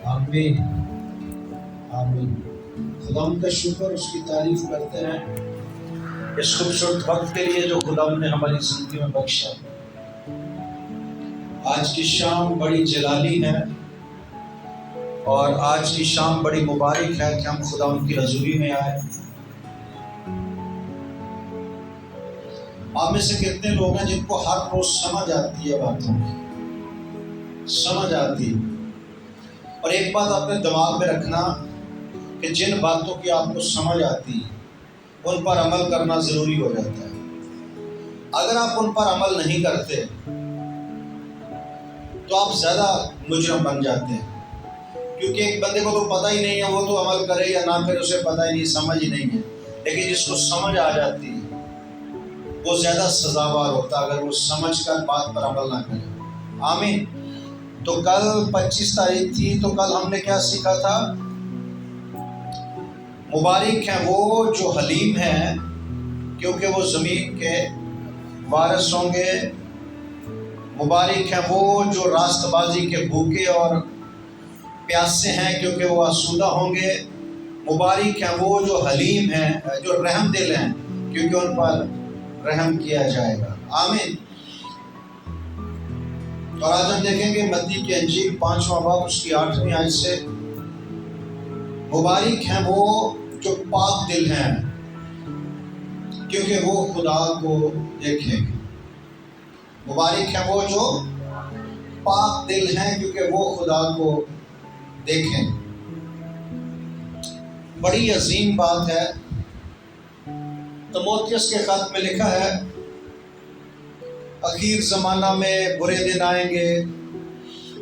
آمین آمین۔ خدا کا شکر، اس کی تعریف کرتے ہیں اس خوبصورت وقت کے لیے جو خدا نے ہماری زندگی میں بخشا۔ آج کی شام بڑی جلالی ہے اور آج کی شام بڑی مبارک ہے کہ ہم خدا کی حضوری میں آئے۔ آپ میں سے کتنے لوگ ہیں جن کو ہر روز سمجھ آتی ہے باتوں کی، سمجھ آتی ہے؟ اور ایک بات اپنے دماغ میں رکھنا کہ جن باتوں کی آپ کو سمجھ آتی ہے ان پر عمل کرنا ضروری ہو جاتا ہے۔ اگر آپ ان پر عمل نہیں کرتے تو آپ زیادہ مجرم بن جاتے ہیں، کیونکہ ایک بندے کو تو پتہ ہی نہیں ہے، وہ تو عمل کرے یا نہ کرے اسے پتہ ہی نہیں، سمجھ ہی نہیں ہے۔ لیکن جس کو سمجھ آ جاتی ہے وہ زیادہ سزاوار ہوتا ہے اگر وہ سمجھ کر بات پر عمل نہ کرے۔ آمین۔ تو کل 25 تاریخ تھی، تو کل ہم نے کیا سیکھا تھا؟ مبارک ہیں وہ جو حلیم ہیں کیونکہ وہ زمین کے وارث ہوں گے۔ مبارک ہیں وہ جو راست بازی کے بھوکے اور پیاسے ہیں کیونکہ وہ آسودہ ہوں گے۔ مبارک ہیں وہ جو حلیم ہیں، جو رحم دل ہیں کیونکہ ان پر رحم کیا جائے گا۔ آمین۔ اور آج ہم دیکھیں گے متی کی انجیل 5واں باب اس کی 8ویں آیت سے، مبارک ہیں وہ جو پاک دل ہیں کیونکہ وہ خدا کو دیکھیں گے۔ مبارک ہیں وہ جو پاک دل ہیں کیونکہ وہ خدا کو دیکھیں گے۔ بڑی عظیم بات ہے۔ تموتھیوس کے خط میں لکھا ہے اخیر زمانہ میں برے دن آئیں گے،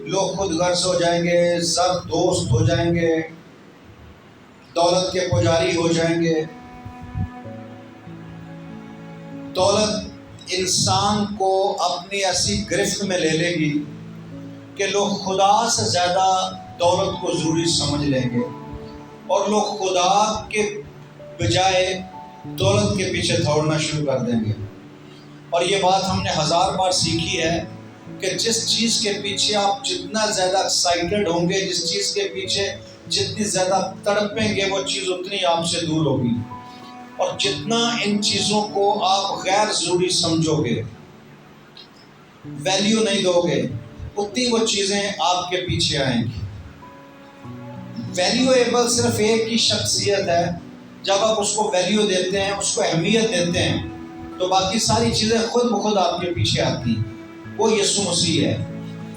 لوگ خود غرض ہو جائیں گے، زر دوست ہو جائیں گے، دولت کے پجاری ہو جائیں گے۔ دولت انسان کو اپنی ایسی گرفت میں لے لے گی کہ لوگ خدا سے زیادہ دولت کو ضروری سمجھ لیں گے اور لوگ خدا کے بجائے دولت کے پیچھے دوڑنا شروع کر دیں گے۔ اور یہ بات ہم نے 1000 بار سیکھی ہے کہ جس چیز کے پیچھے آپ جتنا زیادہ ایکسائٹڈ ہوں گے، جس چیز کے پیچھے جتنی زیادہ تڑپیں گے، وہ چیز اتنی آپ سے دور ہوگی، اور جتنا ان چیزوں کو آپ غیر ضروری سمجھو گے، ویلیو نہیں دو گے، اتنی وہ چیزیں آپ کے پیچھے آئیں گی۔ ویلیویبل صرف ایک ہی شخصیت ہے، جب آپ اس کو ویلیو دیتے ہیں، اس کو اہمیت دیتے ہیں، تو باقی ساری چیزیں خود بخود آپ کے پیچھے آتی ہیں۔ وہ یسوع مسیح ہے۔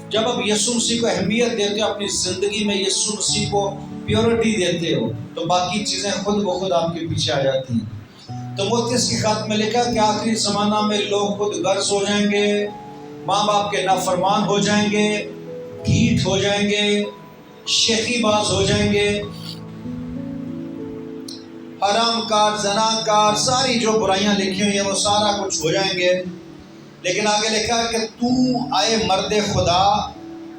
جب آپ یسوع مسیح کو اہمیت دیتے ہو، اپنی زندگی میں یسوع مسیح کو پیورٹی دیتے ہو، تو باقی چیزیں خود بخود آپ کے پیچھے آ جاتی ہیں۔ تموتھیوس کی خط میں لکھا کہ آخری زمانہ میں لوگ خود غرض ہو جائیں گے، ماں باپ کے نافرمان ہو جائیں گے، ڈھیٹ ہو جائیں گے، شیخی باز ہو جائیں گے، حرام کار، زنا کار، ساری جو برائیاں لکھی ہوئی ہیں وہ سارا کچھ ہو جائیں گے۔ لیکن آگے لکھا ہے کہ تو اے مرد خدا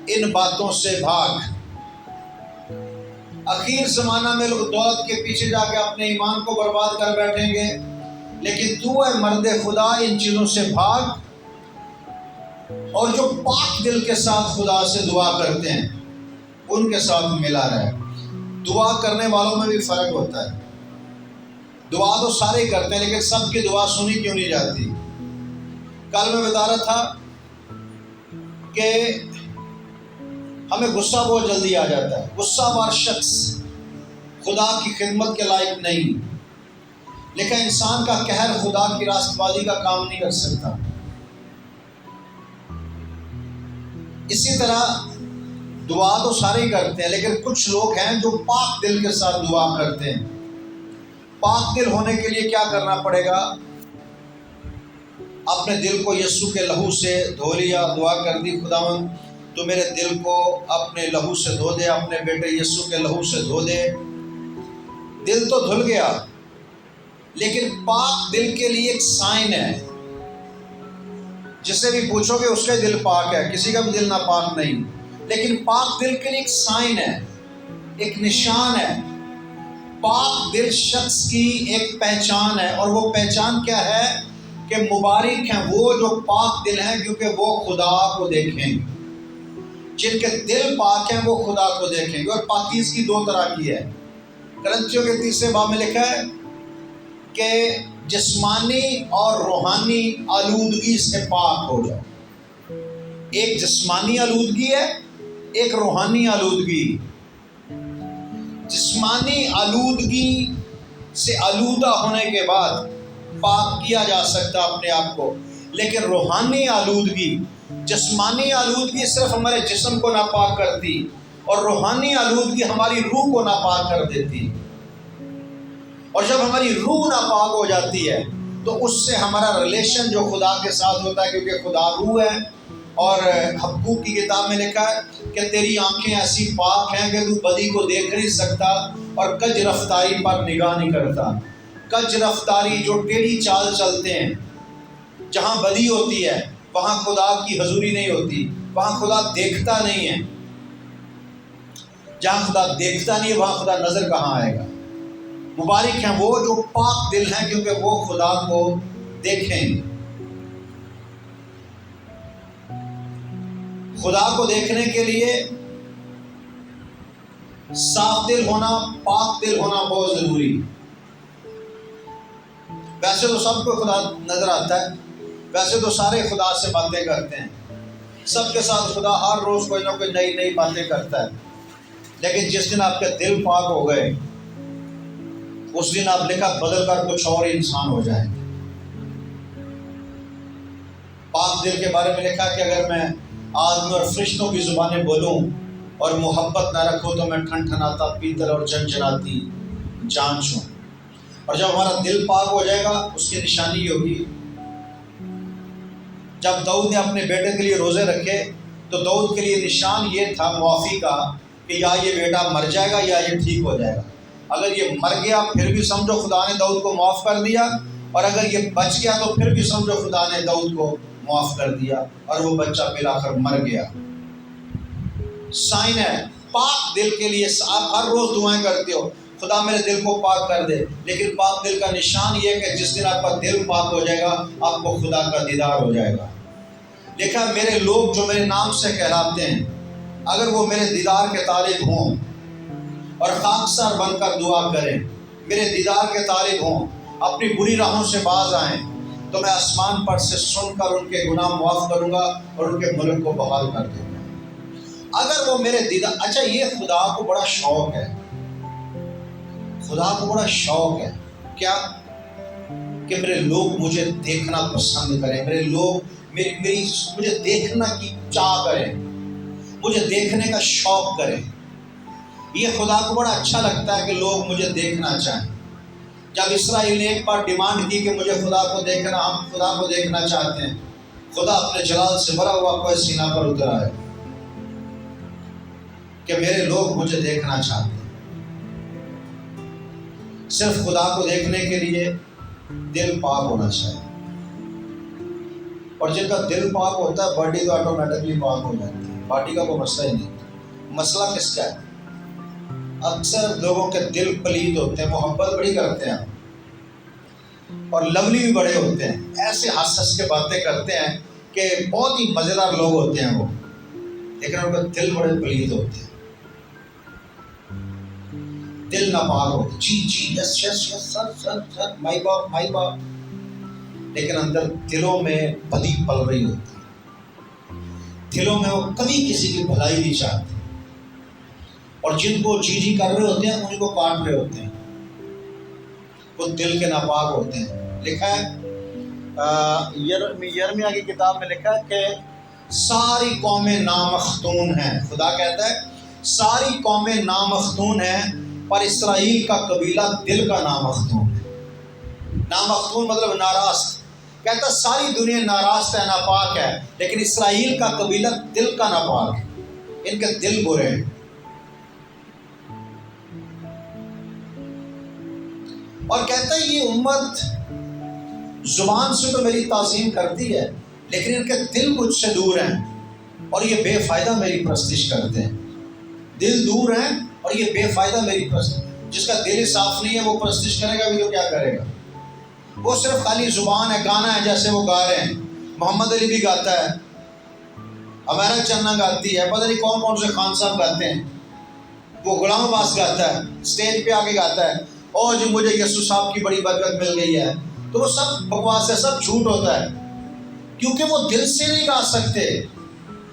ان باتوں سے بھاگ۔ اخیر زمانہ میں لوگ دولت کے پیچھے جا کے اپنے ایمان کو برباد کر بیٹھیں گے، لیکن تو اے مرد خدا ان چیزوں سے بھاگ، اور جو پاک دل کے ساتھ خدا سے دعا کرتے ہیں ان کے ساتھ ملا رہے۔ دعا کرنے والوں میں بھی فرق ہوتا ہے۔ دعا تو سارے ہی کرتے ہیں، لیکن سب کی دعا سنی کیوں نہیں جاتی؟ کل میں بتا رہا تھا کہ ہمیں غصہ بہت جلدی آ جاتا ہے۔ غصہ بار شخص خدا کی خدمت کے لائق نہیں، لیکن انسان کا قہر خدا کی راست بازی کا کام نہیں کر سکتا۔ اسی طرح دعا تو سارے ہی کرتے ہیں، لیکن کچھ لوگ ہیں جو پاک دل کے ساتھ دعا کرتے ہیں۔ پاک دل ہونے کے لیے کیا کرنا پڑے گا؟ اپنے دل کو یسوع کے لہو سے دھو لیا، دعا کر دی خداوند تو میرے دل کو اپنے لہو سے دھو دے، اپنے بیٹے یسوع کے لہو سے دھو دے۔ دل تو دھل گیا، لیکن پاک دل کے لیے ایک سائن ہے۔ جسے بھی پوچھو گے اس کا دل پاک ہے، کسی کا بھی دل ناپاک نہیں، لیکن پاک دل کے لیے ایک سائن ہے، ایک نشان ہے۔ پاک دل شخص کی ایک پہچان ہے، اور وہ پہچان کیا ہے؟ کہ مبارک ہیں وہ جو پاک دل ہیں کیونکہ وہ خدا کو دیکھیں گے۔ جن کے دل پاک ہیں وہ خدا کو دیکھیں گے۔ اور پاکیزگی دو طرح کی ہے۔ کرنتھیوں کے 3 باب میں لکھا ہے کہ جسمانی اور روحانی آلودگی سے پاک ہو جاؤ۔ ایک جسمانی آلودگی ہے، ایک روحانی آلودگی۔ جسمانی آلودگی سے آلودہ ہونے کے بعد پاک کیا جا سکتا اپنے آپ کو، لیکن روحانی آلودگی، جسمانی آلودگی صرف ہمارے جسم کو ناپاک کرتی اور روحانی آلودگی ہماری روح کو ناپاک کر دیتی۔ اور جب ہماری روح ناپاک ہو جاتی ہے تو اس سے ہمارا ریلیشن جو خدا کے ساتھ ہوتا ہے، کیونکہ خدا روح ہے، اور حبقوق کی کتاب میں لکھا ہے کہ تیری آنکھیں ایسی پاک ہیں کہ تو بدی کو دیکھ نہیں سکتا اور کج رفتاری پر نگاہ نہیں کرتا۔ کج رفتاری جو ٹیڑھی چال چلتے ہیں، جہاں بدی ہوتی ہے وہاں خدا کی حضوری نہیں ہوتی، وہاں خدا دیکھتا نہیں ہے۔ جہاں خدا دیکھتا نہیں ہے وہاں خدا نظر کہاں آئے گا؟ مبارک ہیں وہ جو پاک دل ہیں، کیونکہ وہ خدا کو دیکھیں گے۔ خدا کو دیکھنے کے لیے صاف دل ہونا، پاک دل ہونا بہت ضروری۔ ویسے تو سب کو خدا نظر آتا ہے، ویسے تو سارے خدا سے باتیں کرتے ہیں، سب کے ساتھ خدا ہر روز کوئی نہ کوئی نئی نئی باتیں کرتا ہے، لیکن جس دن آپ کے دل پاک ہو گئے اس دن آپ لکھا بدل کر کچھ اور انسان ہو جائیں گے۔ پاک دل کے بارے میں لکھا کہ اگر میں آدمی اور فرشتوں کی زبانیں بولوں اور محبت نہ رکھوں تو میں ٹھن ٹھناتا پیتل اور جنجناتی جانچ ہوں۔ اور جب ہمارا دل پاک ہو جائے گا اس کی نشانی ہوگی۔ جب داؤد نے اپنے بیٹے کے لیے روزے رکھے تو داؤد کے لیے نشان یہ تھا معافی کا کہ یا یہ بیٹا مر جائے گا یا یہ ٹھیک ہو جائے گا۔ اگر یہ مر گیا پھر بھی سمجھو خدا نے داؤد کو معاف کر دیا، اور اگر یہ بچ گیا تو پھر بھی سمجھو خدا نے داؤد کو معاف کر دیا، اور وہ بچہ بالآخر مر گیا۔ سائن ہے پاک دل کے لیے۔ آپ ہر روز دعائیں کرتے ہو خدا میرے دل کو پاک کر دے، لیکن پاک دل کا نشان یہ کہ جس دن آپ کا دل پاک ہو جائے گا آپ کو خدا کا دیدار ہو جائے گا۔ لکھا میرے لوگ جو میرے نام سے کہلاتے ہیں اگر وہ میرے دیدار کے طالب ہوں اور خاکسار بن کر دعا کریں، میرے دیدار کے طالب ہوں، اپنی بری راہوں سے باز آئیں، تو میں آسمان پر سے سن کر ان کے گناہ معاف کروں گا اور ان کے ملک کو بحال کر دوں گا۔ اگر وہ میرے دیدار، اچھا یہ خدا کو بڑا شوق ہے، خدا کو بڑا شوق ہے کیا؟ کہ میرے لوگ مجھے دیکھنا پسند کریں، میرے لوگ مجھے دیکھنا کی چاہ کریں، مجھے دیکھنے کا شوق کریں۔ یہ خدا کو بڑا اچھا لگتا ہے کہ لوگ مجھے دیکھنا چاہیں۔ جب اسرائیل نے ایک بار ڈیمانڈ کی کہ مجھے خدا کو دیکھنا، ہم خدا کو دیکھنا چاہتے ہیں، خدا اپنے جلال سے بھرا ہوا کوئی سینہ پر اترا ہے کہ میرے لوگ مجھے دیکھنا چاہتے ہیں۔ صرف خدا کو دیکھنے کے لیے دل پاک ہونا چاہیے، اور جن کا دل پاک ہوتا ہے باڈی تو آٹومیٹکلی پاک ہو جاتی ہے، باڈی کا کوئی مسئلہ ہی نہیں۔ مسئلہ کس کا ہے؟ اکثر لوگوں کے دل پلید ہوتے ہیں، محبت بڑی کرتے ہیں اور لولی بھی بڑے ہوتے ہیں، ایسے ہنس ہنس کے باتیں کرتے ہیں کہ بہت ہی مزیدار لوگ ہوتے ہیں وہ، لیکن ان کے دل بڑے پلید ہوتے ہیں، دل ناپاک ہوتے، جی جی یس یس یس سر سر سر مائی باپ، لیکن اندر دلوں میں بدی پل رہی ہوتی ہے، دلوں میں وہ کبھی کسی کی بھلائی نہیں چاہتے، اور جن کو جی جی کر رہے ہوتے ہیں ان کو کاٹ رہے ہوتے ہیں، وہ دل کے ناپاک ہوتے ہیں۔ لکھا ہے یرمیہ کی کتاب میں لکھا ہے کہ ساری قومیں نامختون ہیں، خدا کہتا ہے ساری قومیں نامختون ہیں پر اسرائیل کا قبیلہ دل کا نامختون ہے۔ نامختون مطلب ناراض، کہتا ہے ساری دنیا ناراض ہے، ناپاک ہے، لیکن اسرائیل کا قبیلہ دل کا ناپاک ہے، ان کے دل برے ہیں۔ اور کہتا ہے یہ امت زبان سے تو میری تعظیم کرتی ہے لیکن ان کے دل مجھ سے دور ہیں اور یہ بے فائدہ میری پرستش کرتے ہیں۔ دل دور ہیں اور یہ بے فائدہ میری پرستش، جس کا دل صاف نہیں ہے وہ پرستش کرے گا بھی تو کیا کرے گا؟ وہ صرف خالی زبان ہے، گانا ہے جیسے وہ گا رہے ہیں، محمد علی بھی گاتا ہے، ہمارا چنا گاتی ہے، پتہ نہیں کون کون سے خان صاحب گاتے ہیں، وہ غلام عباس گاتا ہے، اسٹیج پہ آ کے گاتا ہے اور جو مجھے یسوع صاحب کی بڑی برکت مل گئی ہے، تو وہ سب بکواس ہے، سب جھوٹ ہوتا ہے، کیونکہ وہ دل سے نہیں گا سکتے۔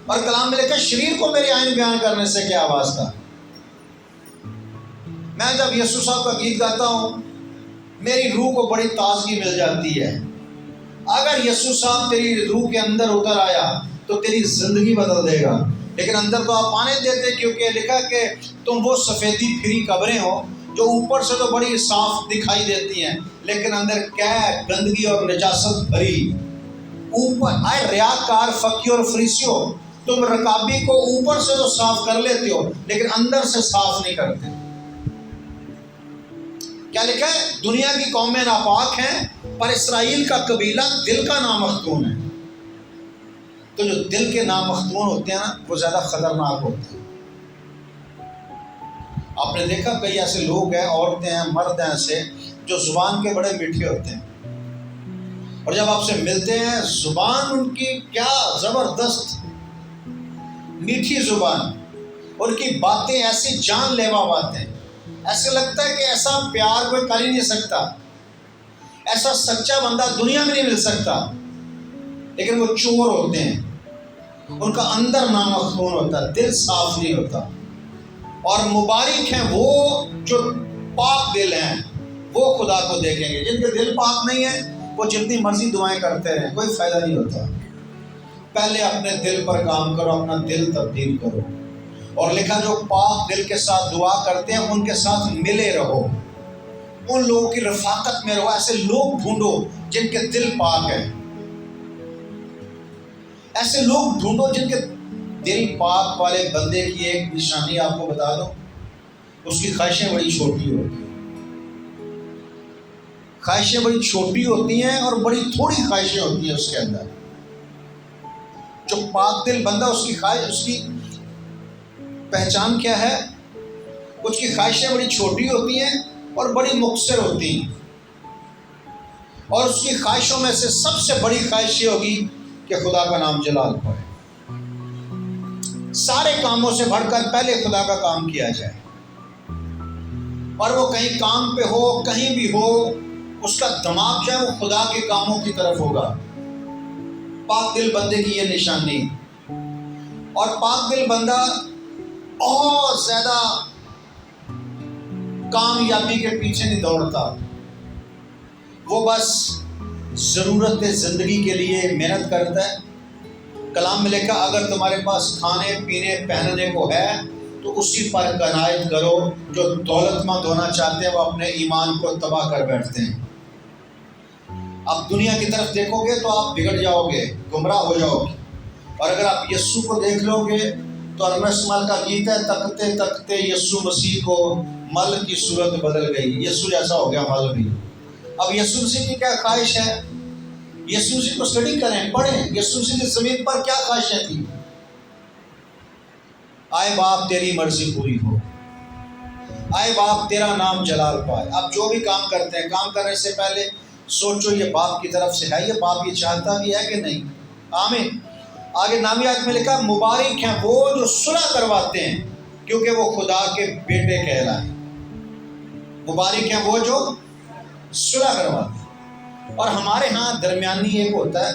اور کلام میں لکھا شریر کو میری آئین بیان کرنے سے کیا آواز کا۔ میں جب یسوع صاحب کا گیت گاتا ہوں میری روح کو بڑی تازگی مل جاتی ہے۔ اگر یسوع صاحب تیری روح کے اندر اتر آیا تو تیری زندگی بدل دے گا، لیکن اندر تو آپ آنے دیتے، کیونکہ لکھا کہ تم وہ سفیدی پھری قبریں ہو جو اوپر سے تو بڑی صاف دکھائی دیتی ہیں لیکن اندر قید، گندگی اور نجاست بھری۔ اوپر آئے ریاکار، فقی اور فریسیو، تم رکابی کو اوپر سے تو صاف کر لیتے ہو لیکن اندر سے صاف نہیں کرتے۔ کیا لکھا ہے؟ دنیا کی قومیں ناپاک ہیں پر اسرائیل کا قبیلہ دل کا نامختون ہے۔ تو جو دل کے نامختون ہوتے ہیں نا وہ زیادہ خطرناک ہوتے ہیں۔ آپ نے دیکھا کئی ایسے لوگ ہیں، عورتیں ہیں، مرد ہیں ایسے جو زبان کے بڑے میٹھے ہوتے ہیں، اور جب آپ سے ملتے ہیں زبان ان کی کیا زبردست میٹھی زبان، ان کی باتیں ایسی جان لیوا باتیں، ایسے لگتا ہے کہ ایسا پیار کوئی کر ہی نہیں سکتا، ایسا سچا بندہ دنیا میں نہیں مل سکتا، لیکن وہ چور ہوتے ہیں، ان کا اندر نامختون ہوتا ہے، دل صاف نہیں ہوتا۔ اور مبارک ہیں وہ جو پاک دل ہیں، وہ خدا کو دیکھیں گے۔ جن کے دل پاک نہیں ہیں وہ جتنی مرضی دعائیں کرتے رہیں، کوئی فائدہ نہیں ہوتا۔ پہلے اپنے دل پر کام کرو، اپنا دل تبدیل کرو، اور لکھا جو پاک دل کے ساتھ دعا کرتے ہیں ان کے ساتھ ملے رہو، ان لوگوں کی رفاقت میں رہو، ایسے لوگ ڈھونڈو جن کے دل پاک ہیں، ایسے لوگ ڈھونڈو جن کے دل پاک والے بندے کی ایک نشانی آپ کو بتا دو، اس کی خواہشیں بڑی چھوٹی ہوتی ہیں، خواہشیں بڑی چھوٹی ہوتی ہیں اور بڑی تھوڑی خواہشیں ہوتی ہیں اس کے اندر۔ جو پاک دل بندہ اس کی خواہش، اس کی پہچان کیا ہے؟ اس کی خواہشیں بڑی چھوٹی ہوتی ہیں اور بڑی مختصر ہوتی ہیں، اور اس کی خواہشوں میں سے سب سے بڑی خواہش یہ ہوگی کہ خدا کا نام جلال پائے، سارے کاموں سے بڑھ کر پہلے خدا کا کام کیا جائے، اور وہ کہیں کام پہ ہو کہیں بھی ہو اس کا دماغ جو ہے وہ خدا کے کاموں کی طرف ہوگا۔ پاک دل بندے کی یہ نشانی، اور پاک دل بندہ بہت زیادہ کامیابی کے پیچھے نہیں دوڑتا، وہ بس ضرورت زندگی کے لیے محنت کرتا ہے۔ کلام میں لکھا اگر تمہارے پاس کھانے پینے پہننے کو ہے تو اسی پر قناعت کرو، جو دولت مند ہونا چاہتے ہیں وہ اپنے ایمان کو تباہ کر بیٹھتے ہیں۔ آپ دنیا کی طرف دیکھو گے تو آپ بگڑ جاؤ گے، گمراہ ہو جاؤ گے، اور اگر آپ یسوع کو دیکھ لو گے تو ارمس مل کا گیت ہے، تکتے تکتے یسوع مسیح کو مل کی صورت بدل گئی، یسوع جیسا ہو گیا مل بھی۔ اب یسوع مسیح کی کیا خواہش ہے؟ یسوع مسیح کو اسٹڈی کریں، پڑھیں، یسوع مسیح کی زمین پر کیا خواہشیں تھیں۔ آئے باپ تیری مرضی پوری ہو، آئے باپ تیرا نام جلال پائے۔ آپ جو بھی کام کرتے ہیں، کام کرنے سے پہلے سوچو یہ باپ کی طرف سے ہے، یہ باپ یہ چاہتا بھی ہے کہ نہیں۔ آمین۔ آگے نامی آیت میں لکھا مبارک ہیں وہ جو صلح کرواتے ہیں کیونکہ وہ خدا کے بیٹے کہلائیں۔ مبارک ہیں وہ جو صلح کرواتے ہیں۔ اور ہمارے ہاں درمیانی ایک ہوتا ہے،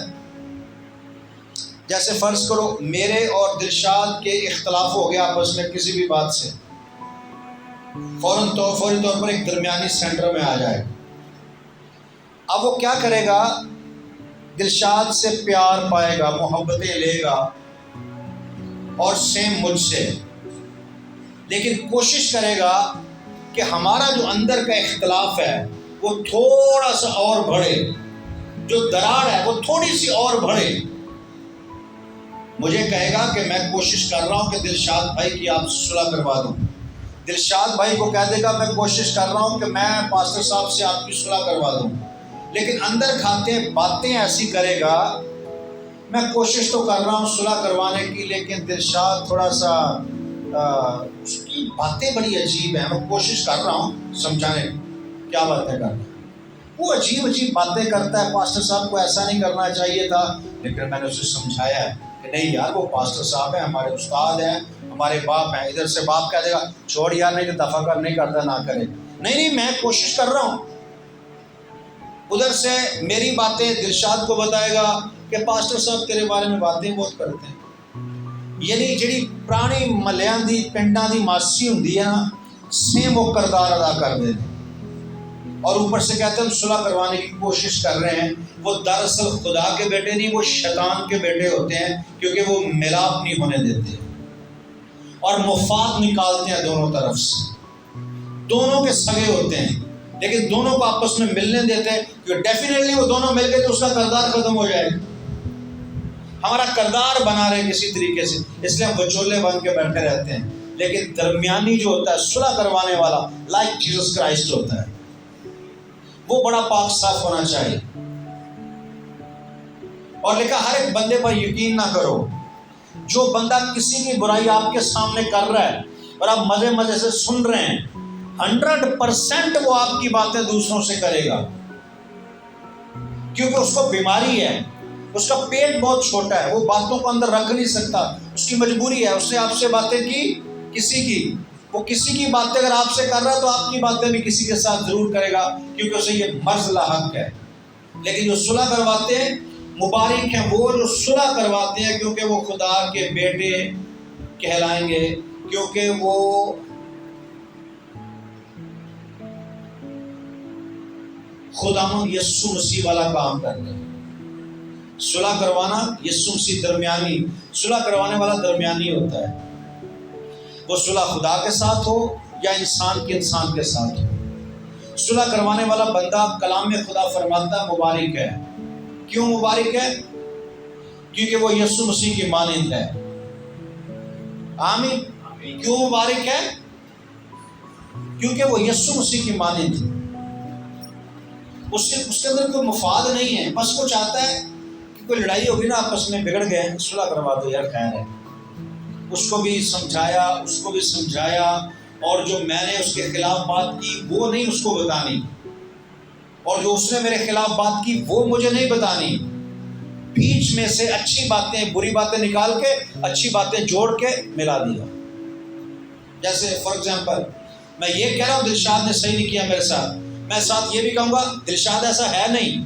جیسے فرض کرو میرے اور دلشاد کے اختلاف ہو گیا آپس میں کسی بھی بات سے، فوری طور پر ایک درمیانی سینٹر میں آ جائے۔ اب وہ کیا کرے گا؟ دلشاد سے پیار پائے گا، محبتیں لے گا، اور سیم مجھ سے، لیکن کوشش کرے گا کہ ہمارا جو اندر کا اختلاف ہے وہ تھوڑا سا اور بڑھے، جو دراڑ ہے وہ تھوڑی سی اور بڑھے۔ مجھے کہے گا کہ میں کوشش کر رہا ہوں کہ دلشاد بھائی کی آپ سے صلح کروا دوں، دلشاد بھائی کو کہہ دے گا میں کوشش کر رہا ہوں کہ میں پاسٹر صاحب سے آپ کی صلح کروا دوں، لیکن اندر کھاتے باتیں ایسی کرے گا، میں کوشش تو کر رہا ہوں صلح کروانے کی لیکن دلشاد تھوڑا سا اس کی باتیں بڑی عجیب ہیں، میں کوشش کر رہا ہوں سمجھانے کی، کیا باتیں کرتا ہے وہ عجیب باتیں کرتا ہے، پاسٹر صاحب کو ایسا نہیں کرنا چاہیے تھا، لیکن میں نے اسے سمجھایا ہے کہ نہیں یار وہ پاسٹر صاحب ہیں، ہمارے استاد ہیں، ہمارے باپ ہیں. ادھر سے باپ کہہ دے گا چھوڑ یار نہیں تو دفع کر، نہیں کرتا نہ کرے. نہیں میں کوشش کر رہا ہوں. ادھر سے میری باتیں دلشاد کو بتائے گا کہ پاسٹر صاحب تیرے بارے میں باتیں بہت کرتے ہیں. یعنی جڑی پرانی ملیاں دی پنڈاں دی ماسی ہوندی ہے نا، سیم وہ کردار ادا کر دے. اور اوپر سے کہتے ہیں ہم صلح کروانے کی کوشش کر رہے ہیں. وہ دراصل خدا کے بیٹے نہیں، وہ شیطان کے بیٹے ہوتے ہیں، کیونکہ وہ ملاپ نہیں ہونے دیتے اور مفاد نکالتے ہیں دونوں طرف سے. دونوں کے سگے ہوتے ہیں لیکن دونوں کو آپس میں ملنے دیتے ہیں، کیونکہ ڈیفینیٹلی وہ دونوں مل گئے تو اس کا کردار ختم ہو جائے گا. ہمارا کردار بنا رہے کسی طریقے سے، اس لیے ہم وچولے بن کے بیٹھے رہتے ہیں. لیکن درمیانی جو ہوتا ہے صلح کروانے والا، لائک جیسس کرائسٹ ہوتا ہے، وہ بڑا پاک صاف ہونا چاہیے. اور لکھا ہر ایک بندے پر یقین نہ کرو. جو بندہ کسی کی برائی آپ کے سامنے کر رہا ہے اور آپ مزے مزے سے سن رہے ہیں، 100% وہ آپ کی باتیں دوسروں سے کرے گا، کیونکہ اس کو بیماری ہے، اس کا پیٹ بہت چھوٹا ہے، وہ باتوں کو اندر رکھ نہیں سکتا، اس کی مجبوری ہے. اس نے آپ سے باتیں کی، وہ کسی کی باتیں اگر آپ سے کر رہا ہے تو آپ کی باتیں بھی کسی کے ساتھ ضرور کرے گا، کیونکہ اسے یہ مرض لاحق ہے. لیکن جو صلح کرواتے ہیں مبارک ہیں وہ جو صلح کرواتے ہیں، کیونکہ وہ خدا کے بیٹے کہلائیں گے، کیونکہ وہ خداوند یسوع مسیح والا کام کر رہے ہیں. صلح کروانا، یسوع مسیح درمیانی، صلح کروانے والا درمیانی ہوتا ہے. وہ صلح خدا کے ساتھ ہو یا انسان کے ساتھ ہو. صلح کروانے والا بندہ کلام میں خدا فرماتا ہے مبارک ہے. کیوں مبارک ہے؟ کیونکہ وہ یسوع مسیح کی مانند ہے. آمین. کیوں مبارک ہے؟ کیونکہ وہ یسوع مسیح کی مانند ہے. اس کے اندر کوئی مفاد نہیں ہے، بس وہ چاہتا ہے کہ کوئی لڑائی ہوگی نا، آپس میں بگڑ گئے، صلح کروا دو یار، خیر ہے. اس کو بھی سمجھایا اور جو میں نے اس کے خلاف بات کی وہ نہیں اس کو بتانی، اور جو اس نے میرے خلاف بات کی وہ مجھے نہیں بتانی. بیچ میں سے اچھی باتیں بری باتیں نکال کے اچھی باتیں جوڑ کے ملا دیا. جیسے فار ایگزامپل میں یہ کہہ رہا ہوں دلشاد نے صحیح نہیں کیا میرے ساتھ، میں ساتھ یہ بھی کہوں گا دلشاد ایسا ہے نہیں،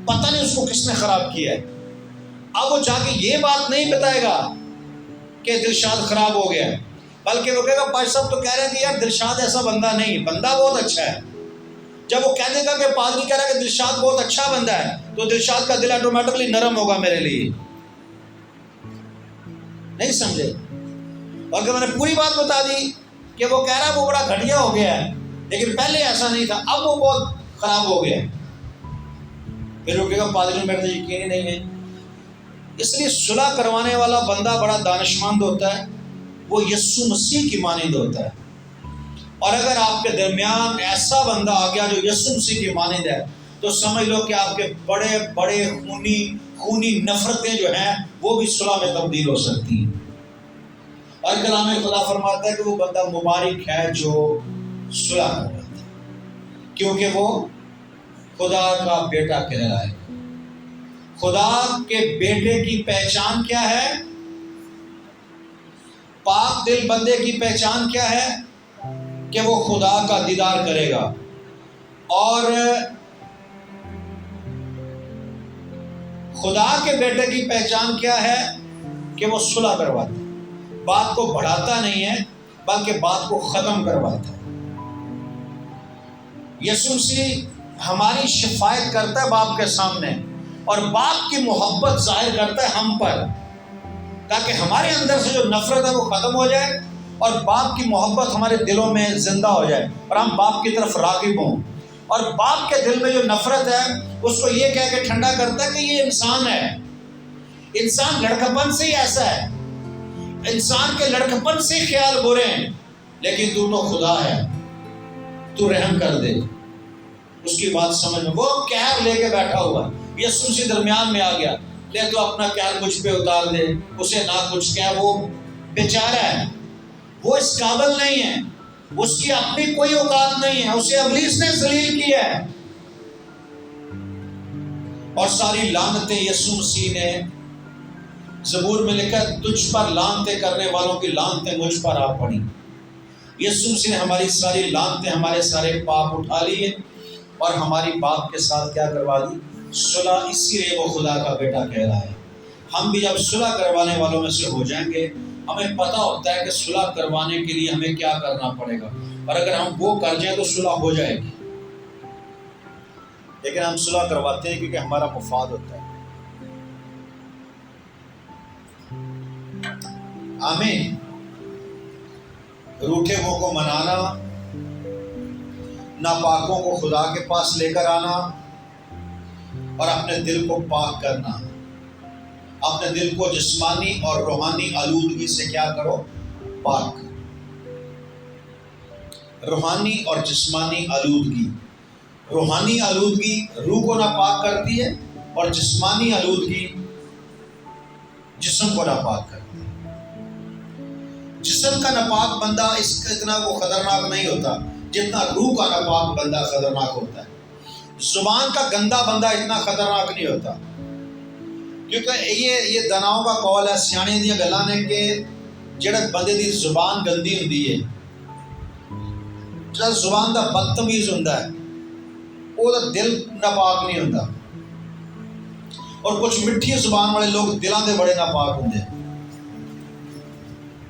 پتہ نہیں اس کو کس نے خراب کیا ہے. اب وہ جا کے یہ بات نہیں بتائے گا کہ دلشاد خراب ہو گیا، بلکہ وہ کہے گا پادری صاحب تو کہہ رہے ہیں کہ یار دلشاد ایسا بندہ نہیں، بندہ بہت اچھا ہے. جب وہ کہنے کا کہ پادری کہہ رہا ہے کہ دلشاد بہت اچھا بندہ ہے، تو دلشاد کا دل آٹومیٹکلی نرم ہوگا میرے لیے. نہیں سمجھے؟ اور کہ میں نے پوری بات بتا دی کہ وہ کہہ رہا ہے وہ بڑا گھٹیا ہو گیا ہے، لیکن پہلے ایسا نہیں تھا، اب وہ بہت خراب ہو گیا. پھر وہ کہے گا پادری میرے تو یقین ہی نہیں ہے. اس لیے صلح کروانے والا بندہ بڑا دانشمند ہوتا ہے، وہ یسوع مسیح کی مانند ہوتا ہے. اور اگر آپ کے درمیان ایسا بندہ آ گیا جو یسوع مسیح کی مانند ہے، تو سمجھ لو کہ آپ کے بڑے بڑے خونی نفرتیں جو ہیں وہ بھی صلح میں تبدیل ہو سکتی ہیں. اور کلام خدا فرماتا ہے کہ وہ بندہ مبارک ہے جو صلح کرواتا ہے، کیونکہ وہ خدا کا بیٹا کہلائے. خدا کے بیٹے کی پہچان کیا ہے؟ پاک دل بندے کی پہچان کیا ہے؟ کہ وہ خدا کا دیدار کرے گا. اور خدا کے بیٹے کی پہچان کیا ہے؟ کہ وہ صلح کرواتا ہے، بات کو بڑھاتا نہیں ہے بلکہ بات کو ختم کرواتا ہے. یسوع مسیح ہماری شفاعت کرتا ہے باپ کے سامنے، اور باپ کی محبت ظاہر کرتا ہے ہم پر، تاکہ ہمارے اندر سے جو نفرت ہے وہ ختم ہو جائے اور باپ کی محبت ہمارے دلوں میں زندہ ہو جائے اور ہم باپ کی طرف راغب ہوں. اور باپ کے دل میں جو نفرت ہے اس کو یہ کہہ کے ٹھنڈا کرتا ہے کہ یہ انسان ہے، انسان لڑکپن سے ہی ایسا ہے، انسان کے لڑکپن سے خیال برے ہیں، لیکن تو خدا ہے، تو رحم کر دے. اس کی بات سمجھ میں، وہ قہر لے کے بیٹھا ہوا، یسوع سے درمیان میں آ گیا، لے تو اپنا قہر مجھ پہ اتار دے، اسے نہ کچھ کہہ، وہ بیچارہ ہے، وہ اس قابل نہیں ہے، اس کی اپنی کوئی اوقات نہیں ہے، اسے ابلیس نے ذلیل کیا ہے. اور ساری لعنتیں یسوع مسیح نے زبور میں لکھا ہے تجھ پر لعنتیں کرنے والوں کی لعنتیں مجھ پر آ پڑی. یسوع مسیح نے ہماری ساری لعنتیں، ہمارے سارے پاپ اٹھا لیے اور ہماری باپ کے ساتھ کیا کروا دی؟ صلح. اسی لیے وہ خدا کا بیٹا کہہ رہا ہے. ہم بھی جب صلح کروانے والوں میں سے ہو جائیں گے، ہمیں پتہ ہوتا ہے کہ صلح کروانے کے لیے ہمیں کیا کرنا پڑے گا، اور اگر ہم وہ کر جائیں تو صلح ہو جائے گی. لیکن ہم صلح کرواتے ہیں کیونکہ ہمارا مفاد ہوتا ہے. آمین. روٹھے منہ کو منانا، ناپاکوں کو خدا کے پاس لے کر آنا اور اپنے دل کو پاک کرنا. اپنے دل کو جسمانی اور روحانی آلودگی سے کیا کرو؟ پاک. روحانی اور جسمانی آلودگی. روحانی آلودگی روح کو ناپاک کرتی ہے اور جسمانی آلودگی جسم کو ناپاک کرتی ہے. جسم کا ناپاک بندہ اس کا اتنا وہ خطرناک نہیں ہوتا جتنا روح کا ناپاک بندہ خطرناک ہوتا ہے. زبان کا گندا بندہ اتنا خطرناک نہیں ہوتا، کیونکہ یہ دناؤں کا قول ہے، سیانے دیاں گلاں نے کہ جڑا بندے دی زبان گندی ہوندی ہے، جڑا زبان دا بدتمیز ہوندا ہے، وہ دا دل ناپاک نہیں ہوندا. اور کچھ مٹھی زبان والے لوگ دلاں دے بڑے ناپاک ہوندے ہیں.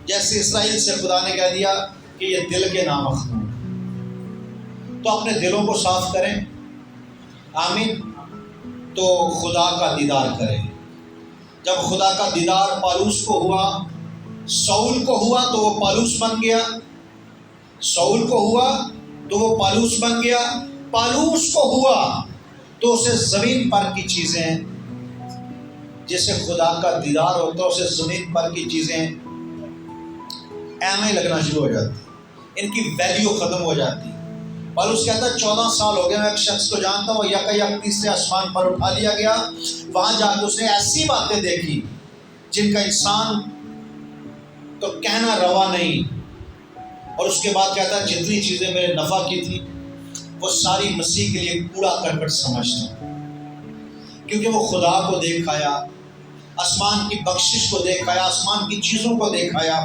جیسے اسرائیل سے خدا نے کہہ دیا کہ یہ دل کے نامخدوم، تو اپنے دلوں کو صاف کریں. آمین. تو خدا کا دیدار کریں. جب خدا کا دیدار پالوس کو ہوا، ساؤل کو ہوا تو وہ پالوس بن گیا. ساؤل کو ہوا تو وہ پالوس بن گیا. پالوس کو ہوا تو اسے زمین پر کی چیزیں، جسے خدا کا دیدار ہوتا ہے اسے زمین پر کی چیزیں اہم لگنا شروع ہو جاتی، ان کی ویلیو ختم ہو جاتی. پالوس کہتا ہے 14 سال ہو گئے میں ایک شخص کو جانتا ہوں، یک تیسرے آسمان پر اٹھا لیا گیا. وہاں جا کے اس نے ایسی باتیں دیکھی جن کا انسان تو کہنا روا نہیں. اور اس کے بعد کہتا ہے جتنی چیزیں میرے نفع کی تھی وہ ساری مسیح کے لیے کوڑا کرکٹ سمجھتا ہوں، کیونکہ وہ خدا کو دیکھ آیا، آسمان کی بخشش کو دیکھ آیا، آسمان کی چیزوں کو دیکھ آیا.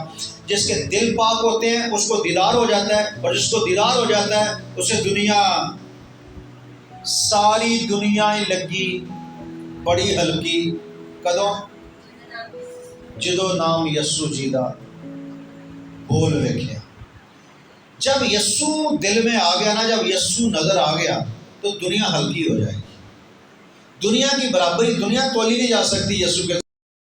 جس کے دل پاک ہوتے ہیں اس کو دیدار ہو جاتا ہے، اور جس کو دیدار ہو جاتا ہے اسے دنیا، ساری دنیا لگی بڑی ہلکی کدوں جدو نام یسو جیدا بول ویکھیا. جب یسو دل میں آ گیا نا، جب یسو نظر آ گیا تو دنیا ہلکی ہو جائے گی. دنیا کی برابری، دنیا تولی نہیں جا سکتی یسو کے